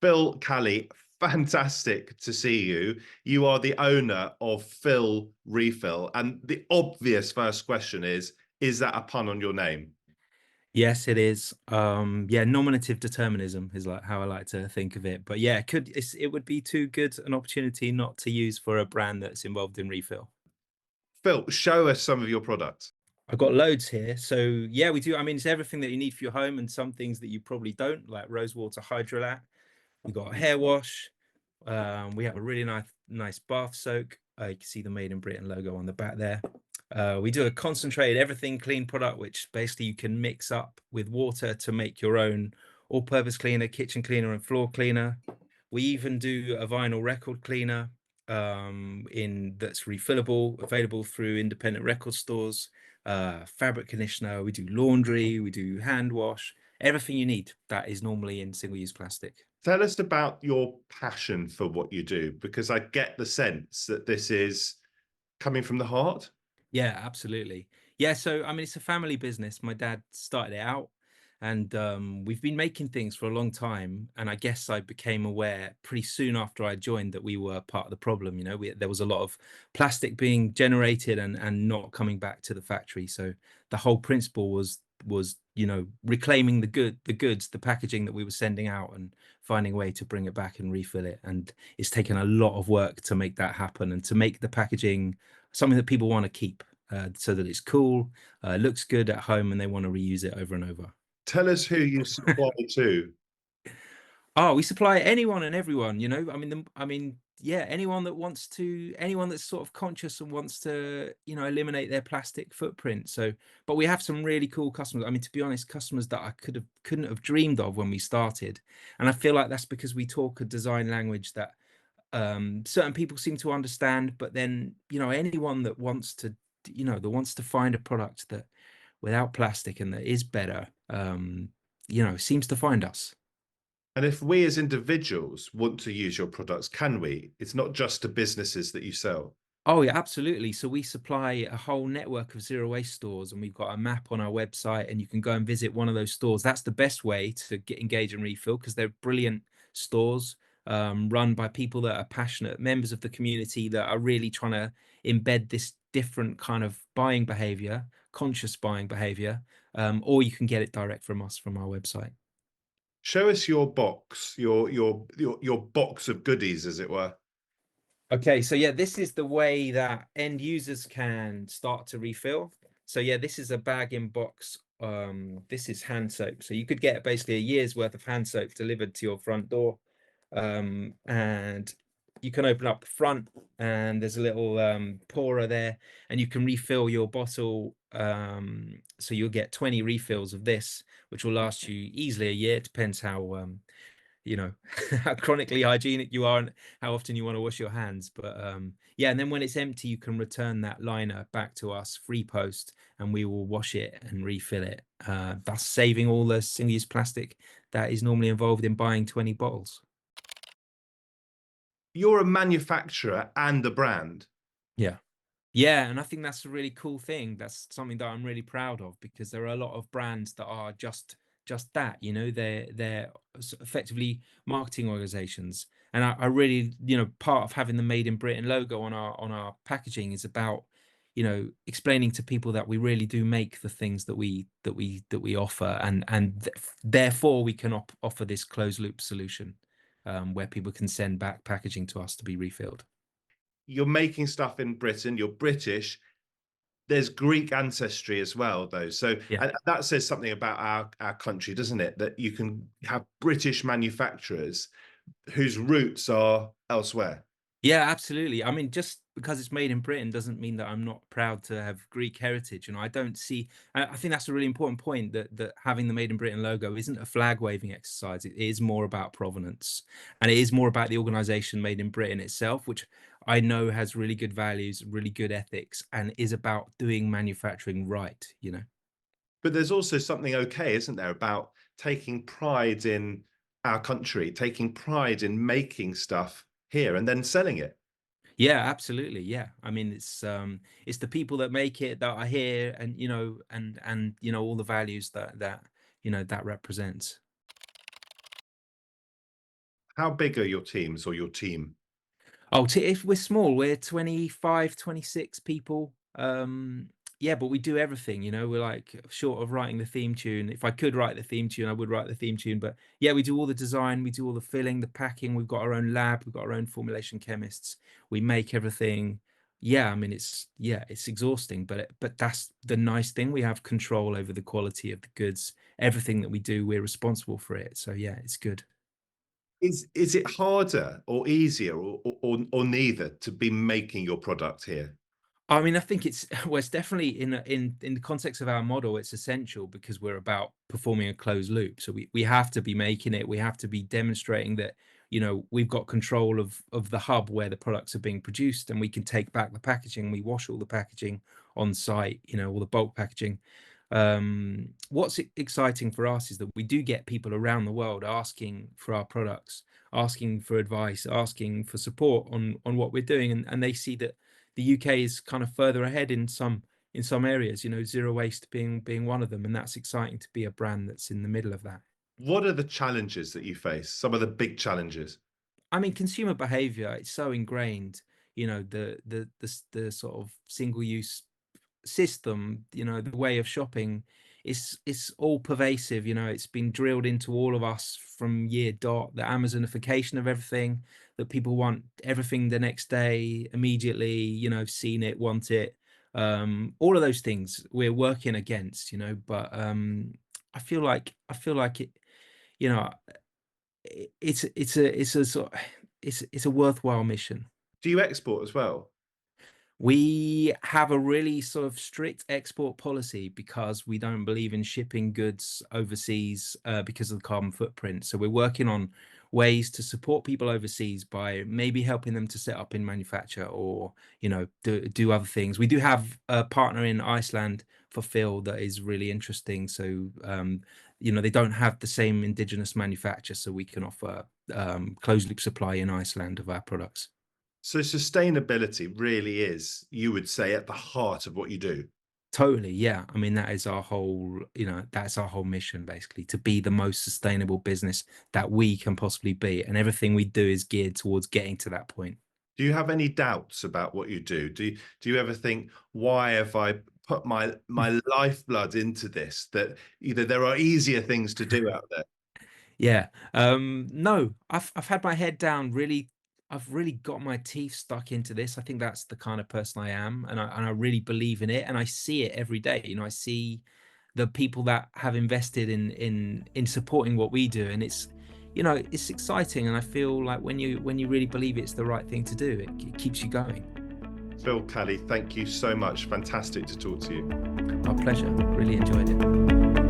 Phil Kalli, fantastic to see you. You are the owner of Phil Refill. And the obvious first question is that a pun on your name? Yes, it is. Yeah, nominative determinism is like how I like to think of it. But yeah, it would be too good an opportunity not to use for a brand that's involved in refill. Phil, show us some of your products. I've got loads here. So yeah, we do. I mean, it's everything that you need for your home and some things that you probably don't, like rosewater hydrolat. We got a hair wash. We have a really nice bath soak. You can see the Made in Britain logo on the back there. We do a concentrated everything clean product, which basically you can mix up with water to make your own all-purpose cleaner, kitchen cleaner, and floor cleaner. We even do a vinyl record cleaner in that's refillable, available through independent record stores. Fabric conditioner. We do laundry. We do hand wash. Everything you need that is normally in single-use plastic. Tell us about your passion for what you do, because I get the sense that this is coming from the heart. Yeah, absolutely. Yeah, so I mean, it's a family business. My dad started it out, and we've been making things for a long time. And I guess I became aware pretty soon after I joined that we were part of the problem. There was a lot of plastic being generated and not coming back to the factory. So the whole principle was reclaiming the goods, the packaging that we were sending out, and finding a way to bring it back and refill it. And it's taken a lot of work to make that happen and to make the packaging something that people want to keep, so that it's cool, looks good at home, and they want to reuse it over and over. Tell us who you supply to. Oh, we supply anyone and everyone, yeah, anyone that's sort of conscious and wants to, eliminate their plastic footprint. So, but we have some really cool customers. I mean, to be honest, customers that I couldn't have dreamed of when we started. And I feel like that's because we talk a design language that certain people seem to understand, but then, anyone that wants to, that wants to find a product that without plastic and that is better, seems to find us. And if we as individuals want to use your products, can we? It's not just to businesses that you sell. Oh yeah, absolutely. So we supply a whole network of zero waste stores, and we've got a map on our website, and you can go and visit one of those stores. That's the best way to get engaged and refill because they're brilliant stores, run by people that are passionate members of the community that are really trying to embed this different kind of buying behavior, conscious buying behavior, or you can get it direct from us from our website. Show us your box, your box of goodies, as it were. Okay, so yeah, this is the way that end users can start to refill. So yeah, this is a bag in box. This is hand soap. So you could get basically a year's worth of hand soap delivered to your front door. And you can open up the front and there's a little pourer there, and you can refill your bottle. So you'll get 20 refills of this, which will last you easily a year. It depends you know how chronically hygienic you are and how often you want to wash your hands, but yeah, and then when it's empty you can return that liner back to us free post, and we will wash it and refill it, thus saving all the single-use plastic that is normally involved in buying 20 bottles. You're a manufacturer and a brand. Yeah. Yeah, and I think that's a really cool thing. That's something that I'm really proud of because there are a lot of brands that are just that, they're effectively marketing organizations. And I really, part of having the Made in Britain logo on our packaging is about, explaining to people that we really do make the things that we offer, and therefore we can offer this closed loop solution, where people can send back packaging to us to be refilled. You're making stuff in Britain. You're British. There's Greek ancestry as well, though. So Yeah. and that says something about our country, doesn't it? That you can have British manufacturers whose roots are elsewhere. Yeah, absolutely. I mean, just because it's made in Britain doesn't mean that I'm not proud to have Greek heritage. I don't see. I think that's a really important point, that having the Made in Britain logo isn't a flag waving exercise. It is more about provenance, and it is more about the organisation Made in Britain itself, which I know has really good values, really good ethics, and is about doing manufacturing right. But there's also something okay, isn't there, about taking pride in our country, taking pride in making stuff here and then selling it. Yeah, absolutely. Yeah. I mean, it's the people that make it that are here, and all the values that that represents. How big are your teams or your team? Oh, if we're small, we're 25, 26 people. Yeah, but we do everything, you know, we're like short of writing the theme tune. If I could write the theme tune, I would write the theme tune. But yeah, we do all the design, we do all the filling, the packing. We've got our own lab, we've got our own formulation chemists. We make everything. Yeah, I mean, it's exhausting, but that's the nice thing. We have control over the quality of the goods. Everything that we do, we're responsible for it. So yeah, it's good. Is it harder or easier or neither to be making your product here? I mean, I think it's well, it's definitely in the context of our model, it's essential because we're about performing a closed loop. So we have to be making it. We have to be demonstrating that, you know, we've got control of the hub where the products are being produced, and we can take back the packaging. We wash all the packaging on site, you know, all the bulk packaging. What's exciting for us is that we do get people around the world asking for our products, asking for advice, asking for support on what we're doing, and they see that the UK is kind of further ahead in some areas, you know, zero waste being one of them, and that's exciting to be a brand that's in the middle of that. What are the challenges that you face? Some of the big challenges? I mean, consumer behavior, it's so ingrained, you know, the sort of single use system, you know, the way of shopping is all pervasive, you know, it's been drilled into all of us from year dot, the Amazonification of everything, that people want everything the next day, immediately, you know, seen it, want it. All of those things we're working against, you know, but I feel like it, you know, it's a sort it's a worthwhile mission. Do you export as well? We have a really sort of strict export policy because we don't believe in shipping goods overseas because of the carbon footprint. So we're working on ways to support people overseas by maybe helping them to set up in manufacture or, you know, do other things. We do have a partner in Iceland for Phil that is really interesting. So, you know, they don't have the same indigenous manufacture, so we can offer closed loop supply in Iceland of our products. So sustainability really is, you would say, at the heart of what you do. Totally, yeah. I mean, that is our whole, you know, that's our whole mission basically, to be the most sustainable business that we can possibly be. And everything we do is geared towards getting to that point. Do you have any doubts about what you do? Do you ever think, why have I put my lifeblood into this? That either there are easier things to do out there. Yeah. No, I've had my head down really. I've really got my teeth stuck into this. I think that's the kind of person I am, and I really believe in it, and I see it every day. You know, I see the people that have invested in supporting what we do, and it's, you know, it's exciting, and I feel like when you really believe it's the right thing to do, it keeps you going. Phil Kalli, thank you so much. Fantastic to talk to you. Our pleasure. Really enjoyed it.